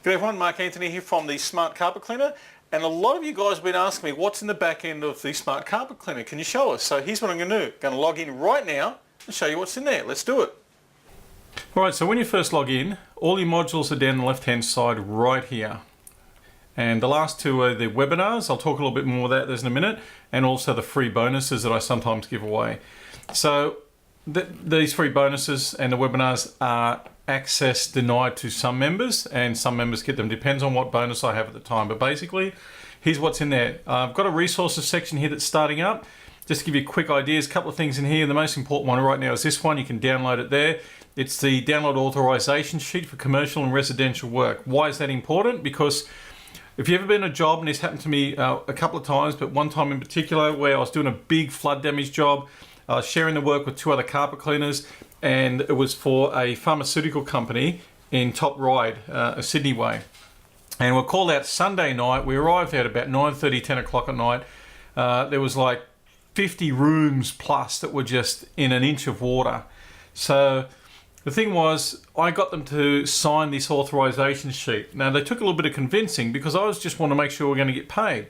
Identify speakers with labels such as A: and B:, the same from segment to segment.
A: Good everyone, Mark Anthony here from the Smart Carpet Cleaner, and a lot of you guys have been asking me what's in the back end of the Smart Carpet Cleaner. Can you show us? So here's what I'm going to do. I'm going to log in right now and show you what's in there. Let's do it. Alright, so when you first log in, all your modules are down the left hand side right here. And the last two are the webinars. I'll talk a little bit more about those in a minute, and also the free bonuses that I sometimes give away. So these free bonuses and the webinars are access denied to some members, and some members get them. Depends on what bonus I have at the time. But basically, here's what's in there. I've got a resources section here that's starting up. Just to give you quick ideas, a couple of things in here. The most important one right now is this one. You can download it there. It's the download authorization sheet for commercial and residential work. Why is that important? Because if you've ever been in a job, and this happened to me a couple of times, but one time in particular where I was doing a big flood damage job, sharing the work with two other carpet cleaners, and it was for a pharmaceutical company in Top Ryde, Sydney way. And we're called out Sunday night. We arrived at about 9:30, 10 o'clock at night. There was like 50 rooms plus that were just in an inch of water. So the thing was, I got them to sign this authorization sheet. Now they took a little bit of convincing because I was just want to make sure we're going to get paid.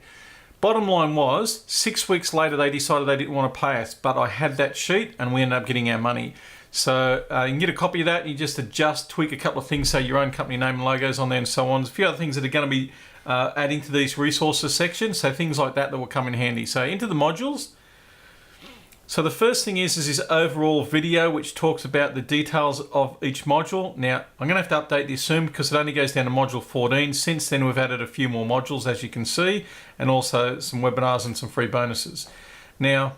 A: Bottom line was, 6 weeks later they decided they didn't want to pay us, but I had that sheet and we ended up getting our money. So you can get a copy of that, and you just adjust, tweak a couple of things, say your own company name and logos on there and so on. There's a few other things that are going to be adding to these resources sections, so things like that will come in handy. So into the modules. So the first thing is this overall video which talks about the details of each module. Now I'm going to have to update this soon because it only goes down to module 14. Since then we've added a few more modules, as you can see, and also some webinars and some free bonuses. Now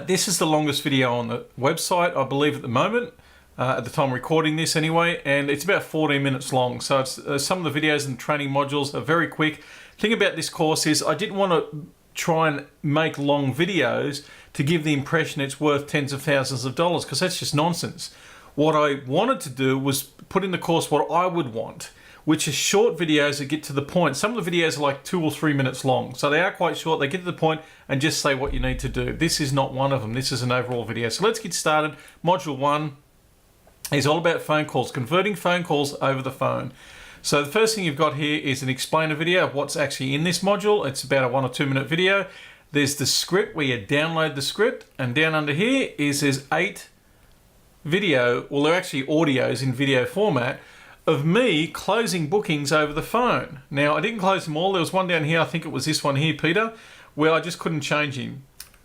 A: this is the longest video on the website, I believe, at the moment, at the time of recording this anyway, and it's about 14 minutes long. So it's, some of the videos and training modules are very quick. The thing about this course is I didn't want to try and make long videos to give the impression it's worth tens of thousands of dollars, because that's just nonsense. What I wanted to do was put in the course what I would want, which is short videos that get to the point. Some of the videos are like 2 or 3 minutes long, so they are quite short. They get to the point and just say what you need to do. This is not one of them. This is an overall video. So let's get started. Module 1 is all about phone calls, converting phone calls over the phone. So the first thing you've got here is an explainer video of what's actually in this module. It's about a 1 or 2 minute video. There's the script where you download the script, and down under here there's 8 video, well they're actually audios in video format, of me closing bookings over the phone. Now I didn't close them all. There was one down here, I think it was this one here, Peter, where I just couldn't change him.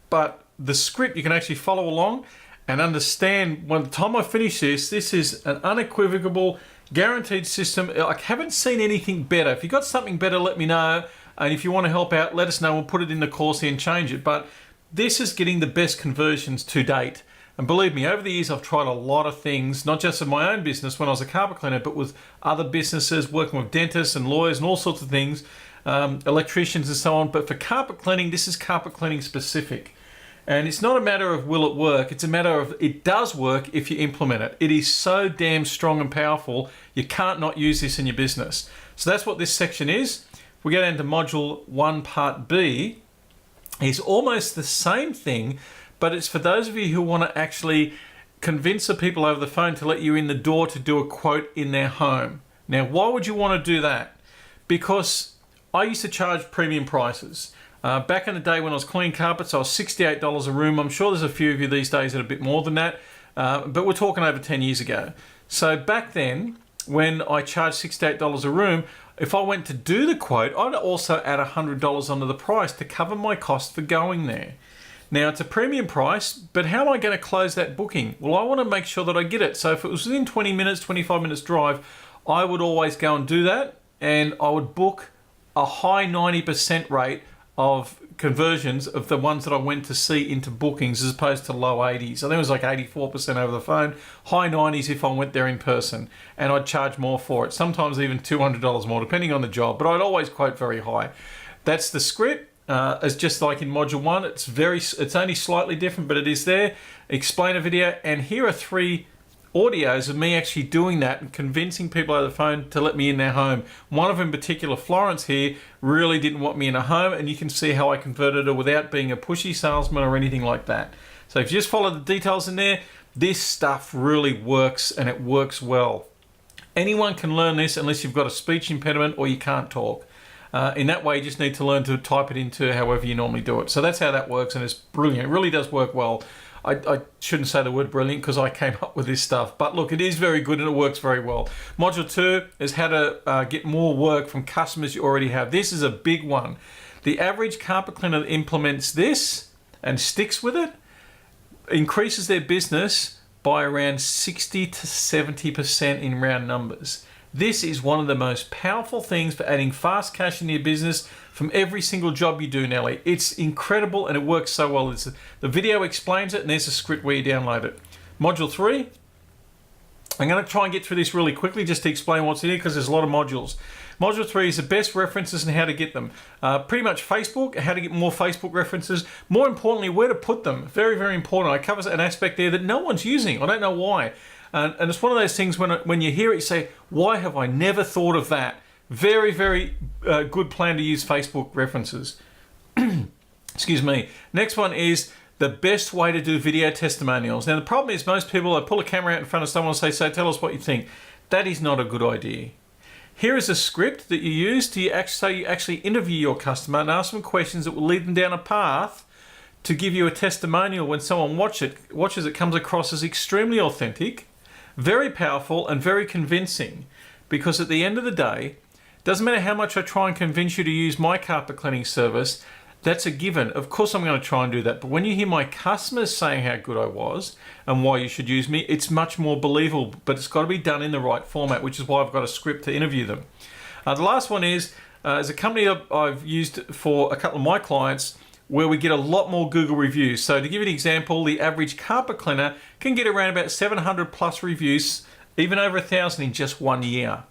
A: But the script, you can actually follow along and understand. By the time I finish this, this is an unequivocal guaranteed system. I haven't seen anything better. If you've got something better, let me know. And if you want to help out, let us know. We'll put it in the course here and change it. But this is getting the best conversions to date. And believe me, over the years, I've tried a lot of things, not just in my own business when I was a carpet cleaner, but with other businesses, working with dentists and lawyers and all sorts of things, electricians and so on. But for carpet cleaning, this is carpet cleaning specific. And it's not a matter of will it work, it's a matter of it does work if you implement it. It is so damn strong and powerful, you can't not use this in your business. So that's what this section is. We get into module 1 part B. It's almost the same thing, but it's for those of you who want to actually convince the people over the phone to let you in the door to do a quote in their home. Now, why would you want to do that? Because I used to charge premium prices. Back in the day when I was cleaning carpets, I was $68 a room. I'm sure there's a few of you these days that are a bit more than that, but we're talking over 10 years ago. So back then, when I charged $68 a room, if I went to do the quote, I'd also add $100 onto the price to cover my cost for going there. Now it's a premium price, but how am I going to close that booking? Well, I want to make sure that I get it. So if it was within 20 minutes, 25 minutes drive, I would always go and do that, and I would book a high 90% rate of conversions of the ones that I went to see into bookings, as opposed to low 80s. I think it was like 84% over the phone, high 90s if I went there in person, and I'd charge more for it, sometimes even $200 more depending on the job, but I'd always quote very high. That's the script. It's just like in module 1. It's only slightly different, but it is there. Explainer video, and here are 3 audios of me actually doing that and convincing people over the phone to let me in their home. One of them in particular, Florence here, really didn't want me in a home, and you can see how I converted her without being a pushy salesman or anything like that. So if you just follow the details in there, this stuff really works, and it works well. Anyone can learn this unless you've got a speech impediment or you can't talk. In that way, you just need to learn to type it into however you normally do it. So that's how that works, and it's brilliant. It really does work well. I shouldn't say the word brilliant because I came up with this stuff. But look, it is very good and it works very well. Module 2 is how to get more work from customers you already have. This is a big one. The average carpet cleaner that implements this and sticks with it increases their business by around 60 to 70% in round numbers. This is one of the most powerful things for adding fast cash into your business from every single job you do, Nelly. It's incredible and it works so well. The video explains it and there's a script where you download it. Module 3, I'm going to try and get through this really quickly just to explain what's in here because there's a lot of modules. Module 3 is the best references and how to get them. Pretty much Facebook, how to get more Facebook references. More importantly, where to put them. Very, very important. I cover an aspect there that no one's using. I don't know why. And it's one of those things when you hear it, you say, why have I never thought of that? Very, very good plan to use Facebook references. Excuse me. Next one is the best way to do video testimonials. Now, the problem is most people, they pull a camera out in front of someone and say, so tell us what you think. That is not a good idea. Here is a script that you use to actually interview your customer and ask them questions that will lead them down a path to give you a testimonial when someone watches it comes across as extremely authentic, very powerful and very convincing, because at the end of the day, doesn't matter how much I try and convince you to use my carpet cleaning service, that's a given. Of course I'm going to try and do that, but when you hear my customers saying how good I was and why you should use me, it's much more believable, but it's got to be done in the right format, which is why I've got a script to interview them. The last one is a company I've used for a couple of my clients where we get a lot more Google reviews. So to give you an example, the average carpet cleaner can get around about 700 plus reviews, even over 1,000 in just 1 year.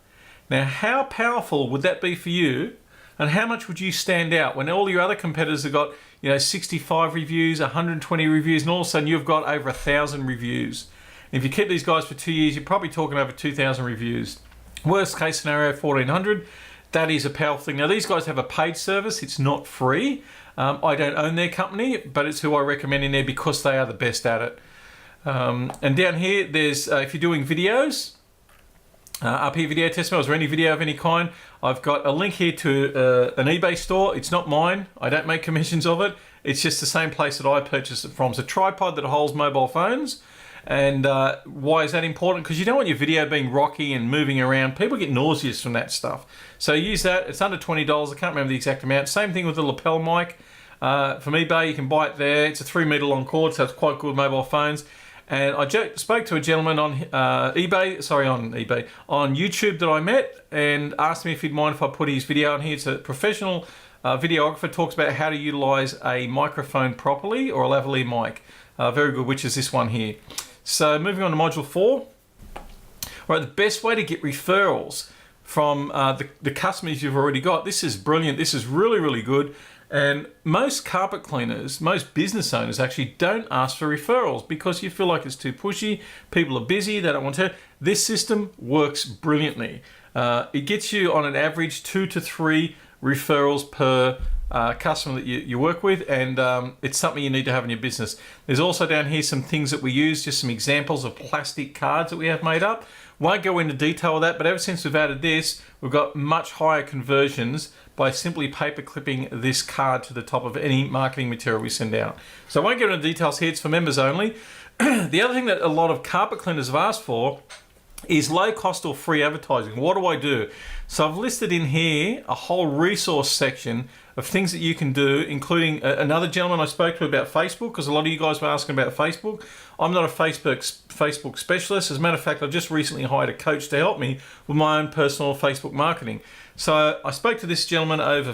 A: Now, how powerful would that be for you? And how much would you stand out when all your other competitors have got, 65 reviews, 120 reviews, and all of a sudden you've got over 1,000 reviews. And if you keep these guys for 2 years, you're probably talking over 2,000 reviews. Worst case scenario, 1,400. That is a powerful thing. Now, these guys have a paid service. It's not free. I don't own their company, but it's who I recommend in there because they are the best at it. And down here, there's, if you're doing videos, up here, video testimonials or any video of any kind, I've got a link here to an eBay store. It's not mine. I don't make commissions of it. It's just the same place that I purchased it from. It's a tripod that holds mobile phones. And why is that important? Because you don't want your video being rocky and moving around. People get nauseous from that stuff. So use that. It's under $20. I can't remember the exact amount. Same thing with the lapel mic. From eBay, you can buy it there. It's a 3 meter long cord, so it's quite good mobile phones. And I spoke to a gentleman on on YouTube that I met and asked me if he'd mind if I put his video on here. It's a professional videographer, talks about how to utilize a microphone properly or a lavalier mic. Very good, which is this one here. So moving on to module 4. All right, the best way to get referrals from the customers you've already got. This is brilliant. This is really, really good. And most carpet cleaners, most business owners actually don't ask for referrals because you feel like it's too pushy. People are busy, they don't want to. This system works brilliantly. It gets you on an average 2 to 3 referrals per customer that you work with, and it's something you need to have in your business. There's also down here some things that we use, just some examples of plastic cards that we have made up. Won't go into detail with that, but ever since we've added this, we've got much higher conversions by simply paper clipping this card to the top of any marketing material we send out. So I won't get into details here, it's for members only. The other thing that a lot of carpet cleaners have asked for is low cost or free advertising. What do I do? So I've listed in here a whole resource section of things that you can do, including another gentleman I spoke to about Facebook, because a lot of you guys were asking about Facebook. I'm not a Facebook specialist. As a matter of fact, I've just recently hired a coach to help me with my own personal Facebook marketing. So I spoke to this gentleman over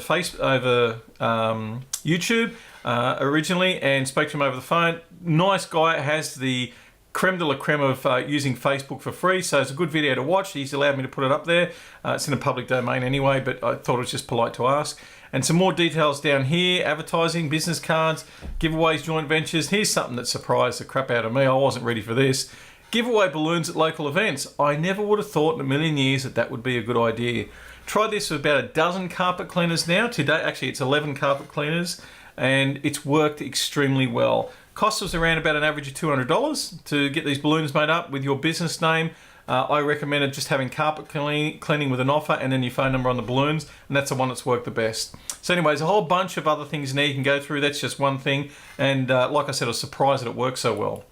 A: YouTube originally and spoke to him over the phone. Nice guy, has the creme de la creme of using Facebook for free, so it's a good video to watch. He's allowed me to put it up there. It's in a public domain anyway, but I thought it was just polite to ask. And some more details down here: advertising, business cards, giveaways, joint ventures. Here's something that surprised the crap out of me. I wasn't ready for this. Giveaway balloons at local events. I never would have thought in a million years that that would be a good idea. Tried this with about a dozen carpet cleaners now. Today, actually, it's 11 carpet cleaners, and it's worked extremely well. Cost us around about an average of $200 to get these balloons made up with your business name I recommended just having carpet cleaning with an offer and then your phone number on the balloons, and that's the one that's worked the best. So anyways, a whole bunch of other things in there you can go through. That's just one thing, and like I said, I was surprised that it worked so well.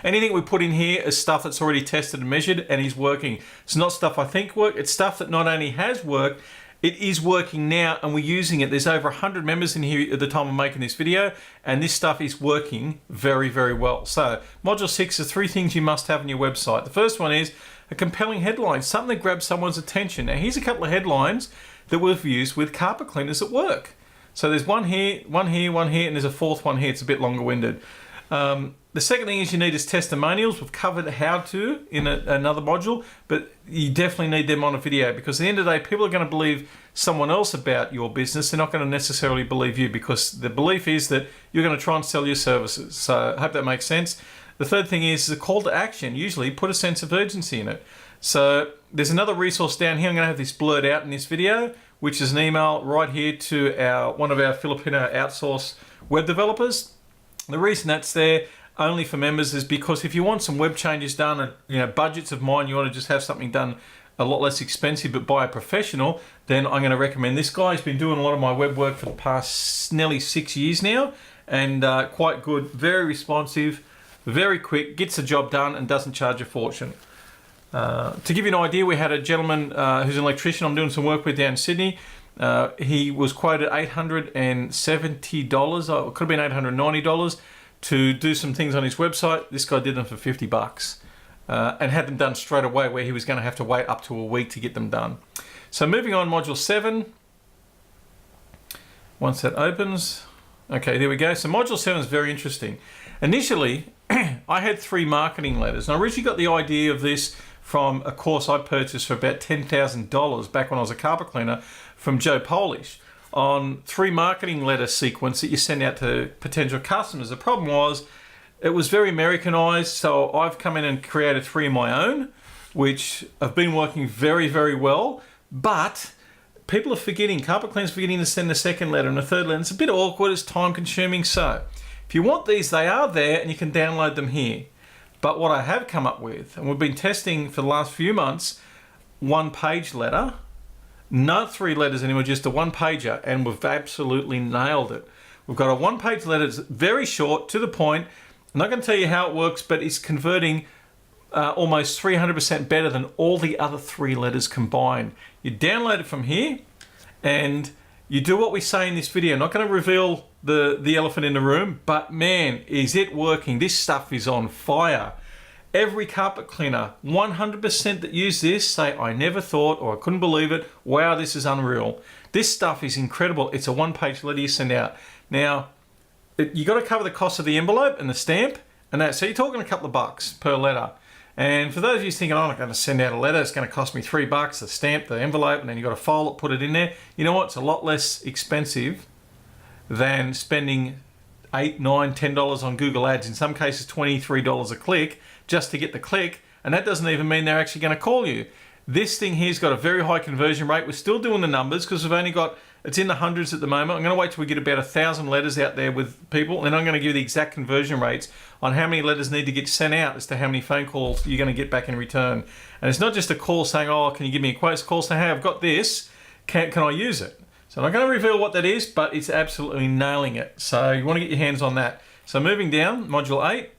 A: Anything we put in here is stuff that's already tested and measured and is working. It's not stuff I think work, it's stuff that not only has worked, it is working now and we're using it. There's over 100 members in here at the time of making this video, and this stuff is working very, very well. So module 6 is 3 things you must have on your website. The first one is a compelling headline, something that grabs someone's attention. Now here's a couple of headlines that we've used with carpet cleaners at work. So there's one here, one here, one here, and there's a fourth one here. It's a bit longer winded. The second thing is you need is testimonials. We've covered how to in another module, but you definitely need them on a video, because at the end of the day, people are going to believe someone else about your business. They're not going to necessarily believe you, because the belief is that you're going to try and sell your services. So I hope that makes sense. The third thing is a call to action. Usually put a sense of urgency in it. So there's another resource down here. I'm going to have this blurred out in this video, which is an email right here to one of our Filipino outsourced web developers. The reason that's there only for members is because if you want some web changes done and budgets of mine, you want to just have something done a lot less expensive but by a professional, then I'm going to recommend this guy. He's been doing a lot of my web work for the past nearly 6 years now, and quite good, very responsive, very quick, gets the job done and doesn't charge a fortune. To give you an idea, we had a gentleman who's an electrician I'm doing some work with down in Sydney. He was quoted $870, or it could have been $890 to do some things on his website. This guy did them for $50 and had them done straight away, where he was going to have to wait up to a week to get them done. So moving on, module 7. Once that opens, okay, there we go. So module 7 is very interesting. Initially, I had 3 marketing letters, and I originally got the idea of this from a course I purchased for about $10,000 back when I was a carpet cleaner from Joe Polish, on 3 marketing letter sequence that you send out to potential customers. The problem was it was very Americanized, so I've come in and created 3 of my own, which have been working very, very well, but people are forgetting, carpet cleaners are forgetting to send a second letter and a third letter. It's a bit awkward, it's time consuming. So if you want these, they are there and you can download them here. But what I have come up with, and we've been testing for the last few months, 1-page letter, not 3 letters anymore, just a 1-pager, and we've absolutely nailed it. We've got a 1-page letter that's very short, to the point. I'm not going to tell you how it works, but it's converting almost 300% better than all the other 3 letters combined. You download it from here, and you do what we say in this video. I'm not going to reveal the elephant in the room, but man, is it working. This stuff is on fire. Every carpet cleaner, 100% that use this, say, I never thought, or I couldn't believe it. Wow, this is unreal. This stuff is incredible. It's a 1-page letter you send out. Now, you got to cover the cost of the envelope and the stamp, and that. So you're talking a couple of bucks per letter. And for those of you thinking, I'm not going to send out a letter, it's going to cost me $3, the stamp, the envelope, and then you got to file it, put it in there. You know what? It's a lot less expensive than spending $8, $9, $10 on Google Ads. In some cases, $23 a click just to get the click, and that doesn't even mean they're actually going to call you. This thing here's got a very high conversion rate. We're still doing the numbers because we've only got, it's in the hundreds at the moment. I'm going to wait till we get about 1,000 letters out there with people, and I'm going to give you the exact conversion rates on how many letters need to get sent out as to how many phone calls you're going to get back in return. And it's not just a call saying, oh, can you give me a quote? It's a call saying, hey, I've got this, can I use it? So I'm not going to reveal what that is, but it's absolutely nailing it. So you want to get your hands on that. So moving down, module 8.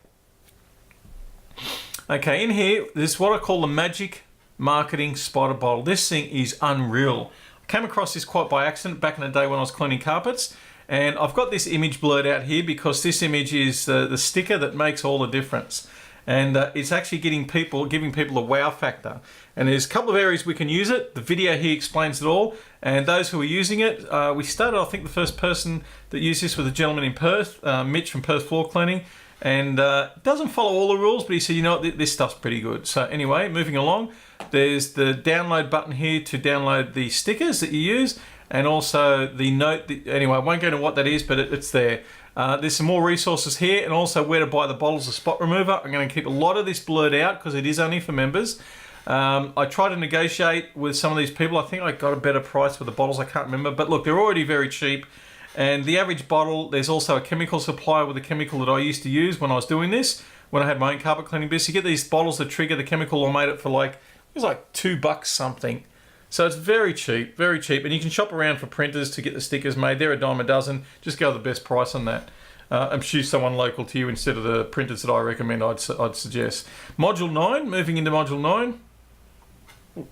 A: Okay, in here, this is what I call the Magic Marketing Spider Bottle. This thing is unreal. I came across this quite by accident back in the day when I was cleaning carpets, and I've got this image blurred out here because this image is the sticker that makes all the difference. And it's actually giving people a wow factor. And there's a couple of areas we can use it. The video here explains it all. And those who are using it, we started, I think the first person that used this was a gentleman in Perth, Mitch from Perth Floor Cleaning. And doesn't follow all the rules, but he said, you know what, this stuff's pretty good. So anyway, moving along, there's the download button here to download the stickers that you use, and also the note. Anyway, I won't go into what that is, but it's there. There's some more resources here, and also where to buy the bottles of spot remover. I'm going to keep a lot of this blurred out because it is only for members. I tried to negotiate with some of these people. I think I got a better price for the bottles, I can't remember, but look, they're already very cheap. And the average bottle, there's also a chemical supplier with a chemical that I used to use when I was doing this, when I had my own carpet cleaning business. You get these bottles that trigger the chemical. I made it for like, it was like $2 something. So it's very cheap, and you can shop around for printers to get the stickers made. They're $10 a dozen. Just go with the best price on that. And choose someone local to you instead of the printers that I recommend. I'd suggest. Module 9. Moving into Module 9.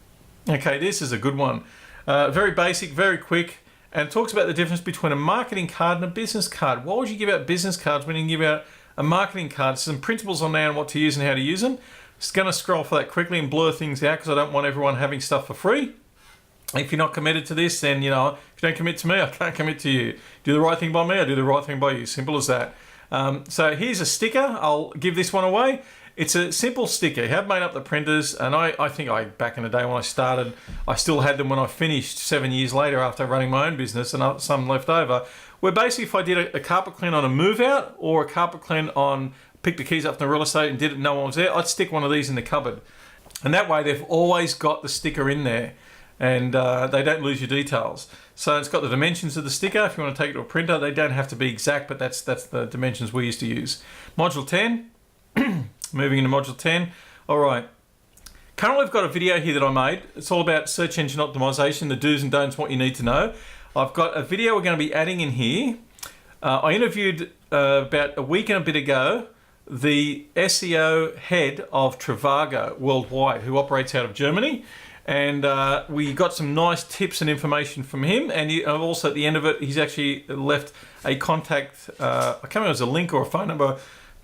A: Okay, this is a good one. Very basic, very quick, and it talks about the difference between a marketing card and a business card. Why would you give out business cards when you can give out a marketing card? Some principles on there on what to use and how to use them. Just going to scroll for that quickly and blur things out because I don't want everyone having stuff for free. If you're not committed to this, then, you know, if you don't commit to me, I can't commit to you. Do the right thing by me, I do the right thing by you. Simple as that. So here's a sticker. I'll give this one away. It's a simple sticker. You have made up the printers, and I think back in the day when I started, I still had them when I finished 7 years later after running my own business, and some left over. Where basically if I did a carpet clean on a move out or a carpet clean on pick the keys up from the real estate and did it and no one was there, I'd stick one of these in the cupboard. And that way they've always got the sticker in there. And they don't lose your details. So it's got the dimensions of the sticker. If you want to take it to a printer, they don't have to be exact, but that's the dimensions we used to use. Module 10, moving into Module 10. All right. Currently I've got a video here that I made. It's all about search engine optimization, the do's and don'ts, what you need to know. I've got a video we're going to be adding in here. I interviewed about a week and a bit ago the SEO head of Trivago worldwide, who operates out of Germany. And we got some nice tips and information from him. And also at the end of it, he's actually left a contact, I can't remember if it was a link or a phone number,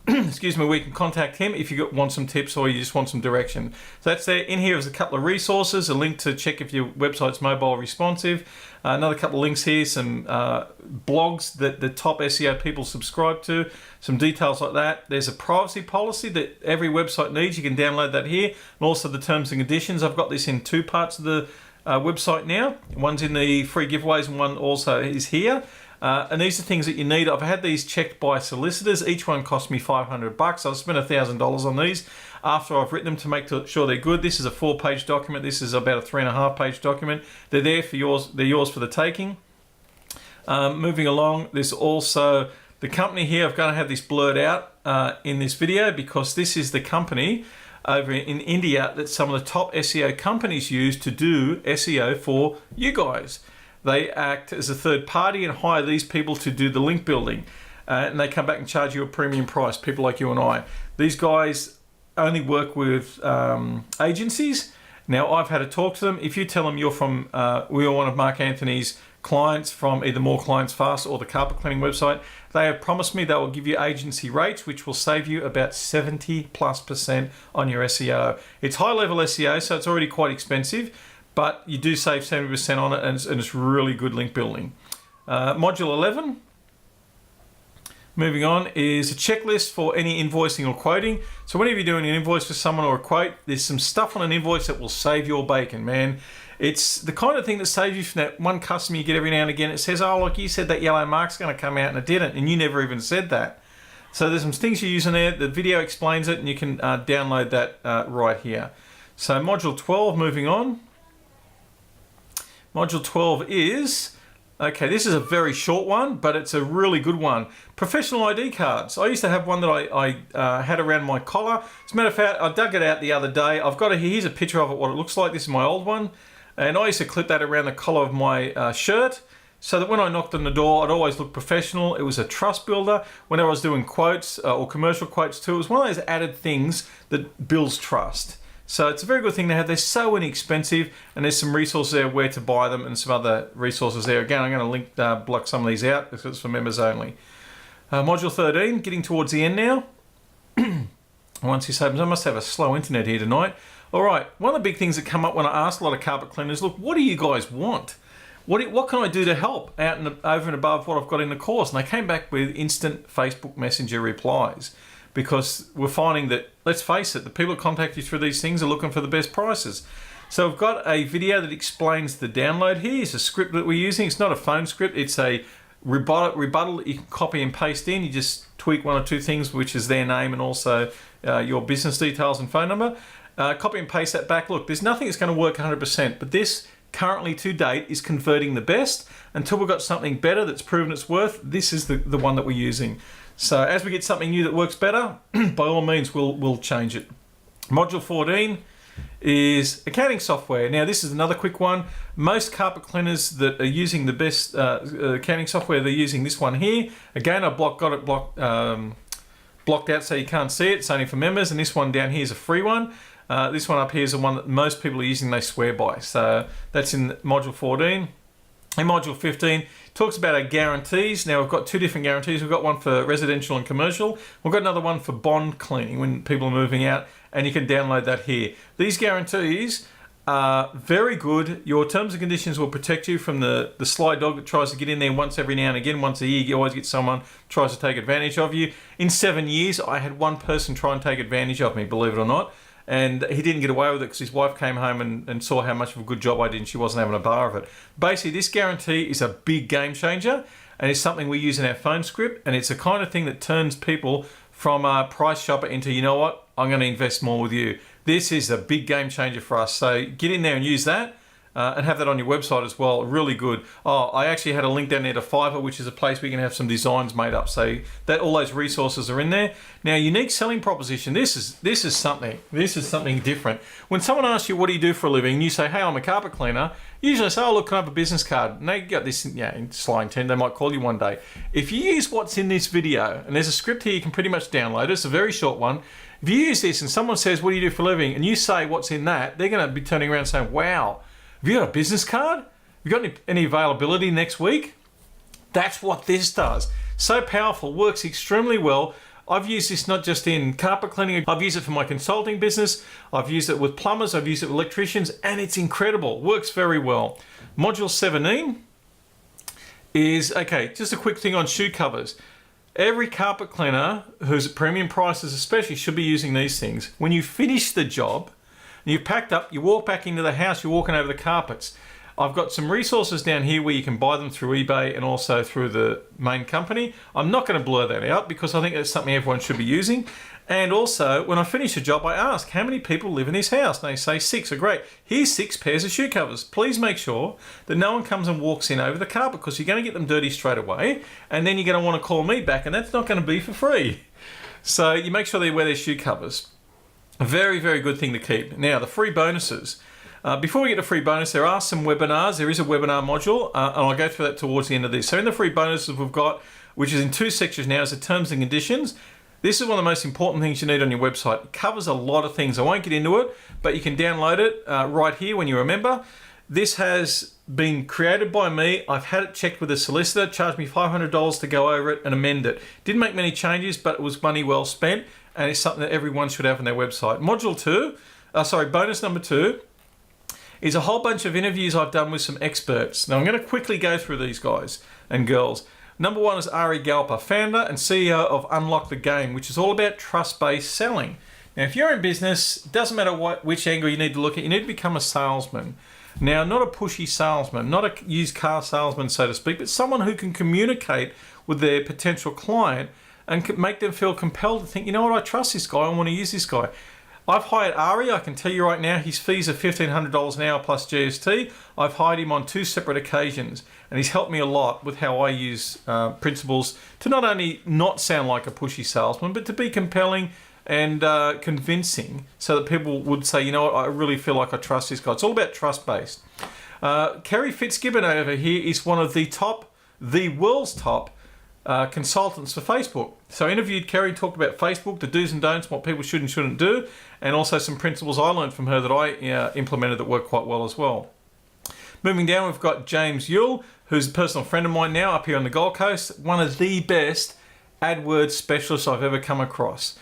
A: excuse me, where you can contact him if you want some tips or you just want some direction. So that's there. In here is a couple of resources, a link to check if your website's mobile responsive, another couple of links here, some blogs that the top SEO people subscribe to, some details like that. There's a privacy policy that every website needs. You can download that here, and also the terms and conditions. I've got this in two parts of the website now. One's in the free giveaways and one also is here. And these are things that you need. I've had these checked by solicitors. Each one cost me $500. I've spent $1,000 on these after I've written them to make sure they're good. This is a 4-page document. This is about a 3.5-page document. They're there for yours. They're yours for the taking. Moving along, there's also the company here. I'm going to have this blurred out in this video because this is the company over in India that some of the top SEO companies use to do SEO for you guys. They act as a third party and hire these people to do the link building. And they come back and charge you a premium price, people like you and I. These guys only work with agencies. Now, I've had to talk to them. If you tell them you're from, we are one of Mark Anthony's clients from either More Clients Fast or the carpet cleaning website, they have promised me they will give you agency rates, which will save you about 70+% on your SEO. It's high level SEO, so it's already quite expensive. But you do save 70% on it, and it's really good link building. Module 11, moving on, is a checklist for any invoicing or quoting. So whenever you're doing an invoice for someone or a quote, there's some stuff on an invoice that will save your bacon, man. It's the kind of thing that saves you from that one customer you get every now and again. It says, oh, look, you said that yellow mark's going to come out and it didn't, and you never even said that. So there's some things you use in there. The video explains it, and you can download that right here. So Module 12, moving on. Module 12 is, okay, this is a very short one, but it's a really good one. Professional ID cards. I used to have one that I had around my collar. As a matter of fact, I dug it out the other day. I've got it here. Here's a picture of it, what it looks like. This is my old one. And I used to clip that around the collar of my shirt so that when I knocked on the door, I'd always look professional. It was a trust builder. Whenever I was doing quotes or commercial quotes too, it was one of those added things that builds trust. So it's a very good thing to have. They're so inexpensive, and there's some resources there where to buy them and some other resources there. Again, I'm going to link block some of these out because it's for members only. Module 13, getting towards the end now. Once this opens, I must have a slow internet here tonight. All right, one of the big things that come up when I ask a lot of carpet cleaners, look, what do you guys want? What can I do to help out and over and above what I've got in the course? And they came back with instant Facebook Messenger replies. Because we're finding that, let's face it, the people that contact you through these things are looking for the best prices. So I've got a video that explains the download here. It's a script that we're using. It's not a phone script. It's a rebuttal that you can copy and paste in. You just tweak one or two things, which is their name and also your business details and phone number. Copy and paste that back. Look, there's nothing that's going to work 100%, but this currently to date is converting the best. Until we've got something better that's proven its worth, this is the one that we're using. So as we get something new that works better, by all means, we'll change it. Module 14 is accounting software. Now this is another quick one. Most carpet cleaners that are using the best accounting software, they're using this one here. Again, I got it blocked out so you can't see it. It's only for members, and this one down here is a free one. This one up here is the one that most people are using, they swear by. So that's in module 14. In module 15, it talks about our guarantees. Now we've got two different guarantees. We've got one for residential and commercial. We've got another one for bond cleaning when people are moving out, and you can download that here. These guarantees are very good. Your terms and conditions will protect you from the sly dog that tries to get in there once every now and again. Once a year, you always get someone tries to take advantage of you. In 7 years, I had one person try and take advantage of me, believe it or not. And he didn't get away with it because his wife came home and saw how much of a good job I did, and she wasn't having a bar of it. Basically, this guarantee is a big game changer, and it's something we use in our phone script, and it's the kind of thing that turns people from a price shopper into, you know what, I'm going to invest more with you. This is a big game changer for us. So get in there and use that. And have that on your website as well. Really good. Oh, I actually had a link down there to Fiverr, which is a place where you can have some designs made up. So that all those resources are in there. Now, unique selling proposition. This is something different. When someone asks you, what do you do for a living? And you say, hey, I'm a carpet cleaner. Usually I say, oh, look, can I have a business card? And they got this, in sly intent, they might call you one day. If you use what's in this video, and there's a script here you can pretty much download it. It's a very short one. If you use this and someone says, what do you do for a living? And you say what's in that, they're going to be turning around saying, wow, have you got a business card? Have you got any availability next week? That's what this does. So powerful, works extremely well. I've used this not just in carpet cleaning, I've used it for my consulting business, I've used it with plumbers, I've used it with electricians, and it's incredible, works very well. Module 17 is, okay, just a quick thing on shoe covers. Every carpet cleaner who's at premium prices especially should be using these things. When you finish the job, you've packed up, you walk back into the house, you're walking over the carpets. I've got some resources down here where you can buy them through eBay and also through the main company. I'm not going to blur that out because I think that's something everyone should be using. And also, when I finish a job, I ask, how many people live in this house? And they say 6. Oh, great. Here's 6 pairs of shoe covers. Please make sure that no one comes and walks in over the carpet because you're going to get them dirty straight away. And then you're going to want to call me back, and that's not going to be for free. So you make sure they wear their shoe covers. A very, very good thing to keep. Now, the free bonuses. Before we get to free bonus, there are some webinars. There is a webinar module, and I'll go through that towards the end of this. So in the free bonuses we've got, which is in 2 sections now, is the terms and conditions. This is one of the most important things you need on your website. It covers a lot of things. I won't get into it, but you can download it right here when you're a member. This has been created by me. I've had it checked with a solicitor, charged me $500 to go over it and amend it. Didn't make many changes, but it was money well spent, and it's something that everyone should have on their website. Bonus number 2 is a whole bunch of interviews I've done with some experts. Now I'm going to quickly go through these guys and girls. Number 1 is Ari Galper, founder and CEO of Unlock the Game, which is all about trust-based selling. Now, if you're in business, it doesn't matter which angle you need to look at, you need to become a salesman. Now, not a pushy salesman, not a used car salesman, so to speak, but someone who can communicate with their potential client and make them feel compelled to think, you know what, I trust this guy, I want to use this guy. I've hired Ari, I can tell you right now, his fees are $1,500 an hour plus GST. I've hired him on 2 separate occasions, and he's helped me a lot with how I use principles to not only not sound like a pushy salesman, but to be compelling and convincing so that people would say, you know what, I really feel like I trust this guy. It's all about trust-based. Kerry Fitzgibbon over here is one of the world's top consultants for Facebook. So I interviewed Kerry, talked about Facebook, the do's and don'ts, what people should and shouldn't do, and also some principles I learned from her that I implemented that work quite well as well. Moving down, we've got James Yule, who's a personal friend of mine now up here on the Gold Coast, one of the best AdWords specialists I've ever come across.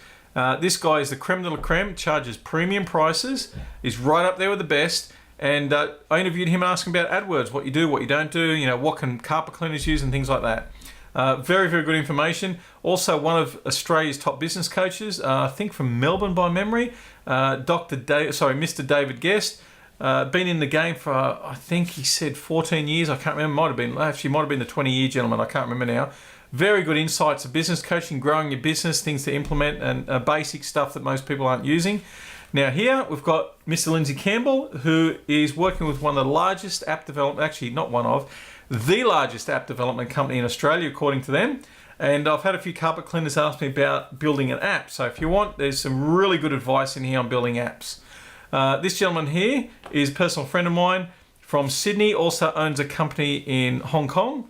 A: This guy is the creme de la creme, charges premium prices, is right up there with the best. And I interviewed him and asked him about AdWords, what you do, what you don't do, you know, what can carpet cleaners use and things like that. Very, very good information. Also one of Australia's top business coaches, I think from Melbourne by memory, Mr. David Guest. Been in the game for, I think he said 14 years, I can't remember, might have been the 20-year gentleman, I can't remember now. Very good insights of business coaching, growing your business, things to implement, and basic stuff that most people aren't using. Now here we've got Mr. Lindsay Campbell, who is working with one of the largest app development, actually not one of, the largest app development company in Australia, according to them. And I've had a few carpet cleaners ask me about building an app. So if you want, there's some really good advice in here on building apps. This gentleman here is a personal friend of mine from Sydney, also owns a company in Hong Kong.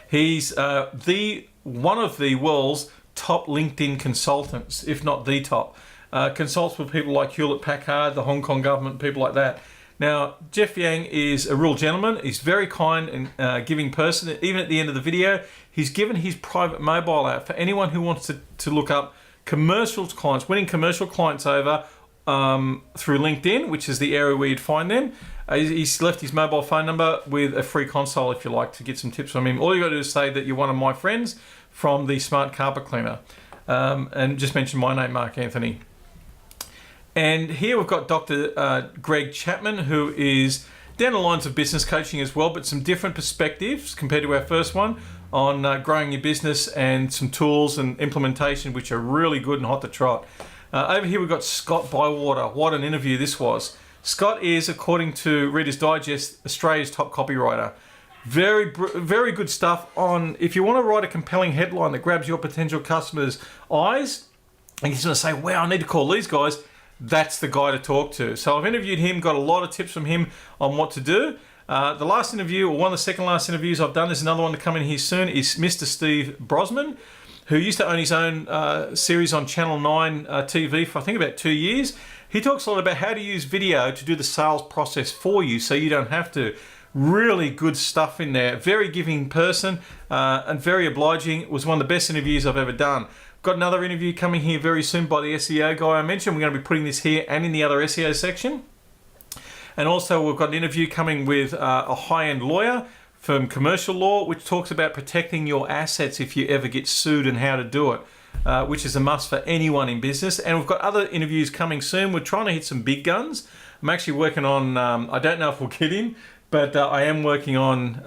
A: He's one of the world's top LinkedIn consultants, if not the top. Consults with people like Hewlett Packard, the Hong Kong government, people like that. Now, Jeff Yang is a real gentleman. He's very kind and giving person. Even at the end of the video, he's given his private mobile app for anyone who wants to look up commercial clients, winning commercial clients over through LinkedIn, which is the area where you'd find them. He's left his mobile phone number with a free console if you like to get some tips from him. All you got to do is say that you're one of my friends from the Smart Carpet Cleaner, and just mention my name, Mark Anthony. And here we've got Dr. Greg Chapman, who is down the lines of business coaching as well, but some different perspectives compared to our first one on growing your business and some tools and implementation, which are really good and hot to trot. Over here we've got Scott Bywater. What an interview this was. Scott is, according to Reader's Digest, Australia's top copywriter. Very good stuff on if you want to write a compelling headline that grabs your potential customers' eyes and he's going to say, wow, I need to call these guys. That's the guy to talk to. So I've interviewed him, got a lot of tips from him on what to do. The last interview, or one of the second last interviews I've done, there's another one to come in here soon, is Mr. Steve Brosman, who used to own his own series on Channel 9 TV for I think about 2 years. He talks a lot about how to use video to do the sales process for you so you don't have to. Really good stuff in there. Very giving person and very obliging. It was one of the best interviews I've ever done. Got another interview coming here very soon by the SEO guy I mentioned. We're going to be putting this here and in the other SEO section. And also we've got an interview coming with a high-end lawyer from commercial law, which talks about protecting your assets if you ever get sued and how to do it, which is a must for anyone in business. And we've got other interviews coming soon. We're trying to hit some big guns. I'm actually working on, I don't know if we'll get in, but I am working on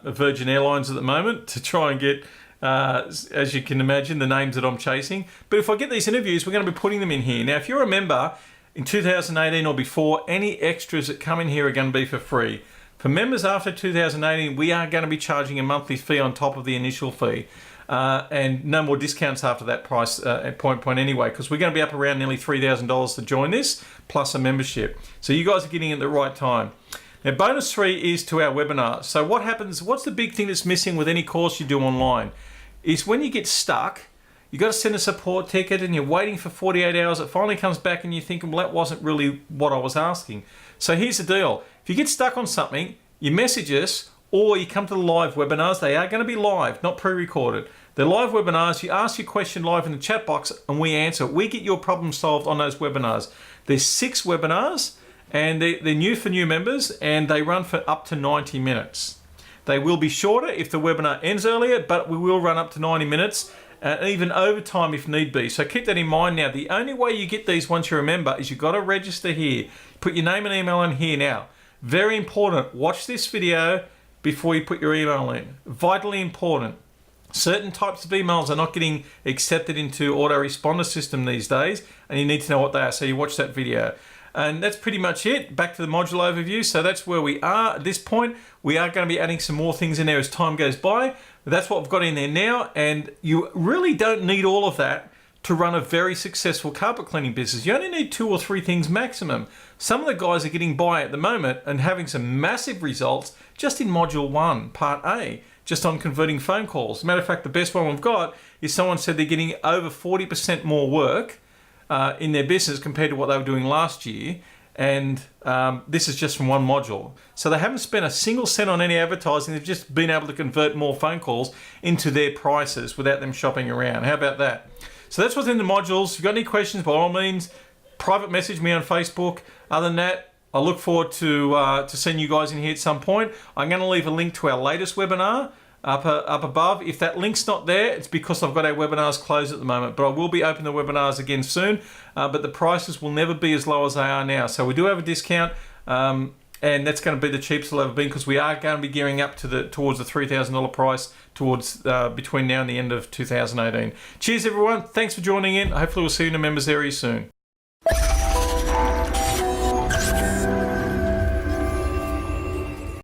A: Virgin Airlines at the moment to try and get, as you can imagine, the names that I'm chasing. But if I get these interviews, we're going to be putting them in here. Now, if you remember, in 2018 or before, any extras that come in here are going to be for free. For members after 2018, we are going to be charging a monthly fee on top of the initial fee. And no more discounts after that price at point anyway, because we're going to be up around nearly $3,000 to join this, plus a membership. So you guys are getting it at the right time. Now, bonus 3 is to our webinar. So what happens, what's the big thing that's missing with any course you do online? Is when you get stuck, you got to send a support ticket and you're waiting for 48 hours. It finally comes back and you're thinking, well, that wasn't really what I was asking. So here's the deal. If you get stuck on something, you message us or you come to the live webinars. They are going to be live, not pre-recorded. They're live webinars. You ask your question live in the chat box and we answer. We get your problem solved on those webinars. There's 6 webinars and they're new for new members and they run for up to 90 minutes. They will be shorter if the webinar ends earlier, but we will run up to 90 minutes. Even overtime if need be. So keep that in mind now. The only way you get these once you're a member is you've got to register here. Put your name and email in here now. Very important. Watch this video before you put your email in. Vitally important. Certain types of emails are not getting accepted into autoresponder system these days, and you need to know what they are. So you watch that video. And that's pretty much it. Back to the module overview. So that's where we are at this point. We are going to be adding some more things in there as time goes by. But that's what we've got in there now. And you really don't need all of that to run a very successful carpet cleaning business. You only need 2 or 3 things maximum. Some of the guys are getting by at the moment and having some massive results just in module 1, part A, just on converting phone calls. As a matter of fact, the best one we've got is someone said they're getting over 40% more work in their business compared to what they were doing last year, and this is just from one module. So they haven't spent a single cent on any advertising. They've just been able to convert more phone calls into their prices without them shopping around. How about that? So that's what's in the modules. If you've got any questions, by all means, private message me on Facebook. Other than that, I look forward to seeing you guys in here at some point. I'm going to leave a link to our latest webinar up above. If that link's not there, it's because I've got our webinars closed at the moment, but I will be opening the webinars again soon, but the prices will never be as low as they are now. So we do have a discount, and that's going to be the cheapest it'll ever be, because we are going to be gearing up to towards the $3,000 price towards between now and the end of 2018. Cheers everyone, thanks for joining in. Hopefully we'll see you in the members area soon.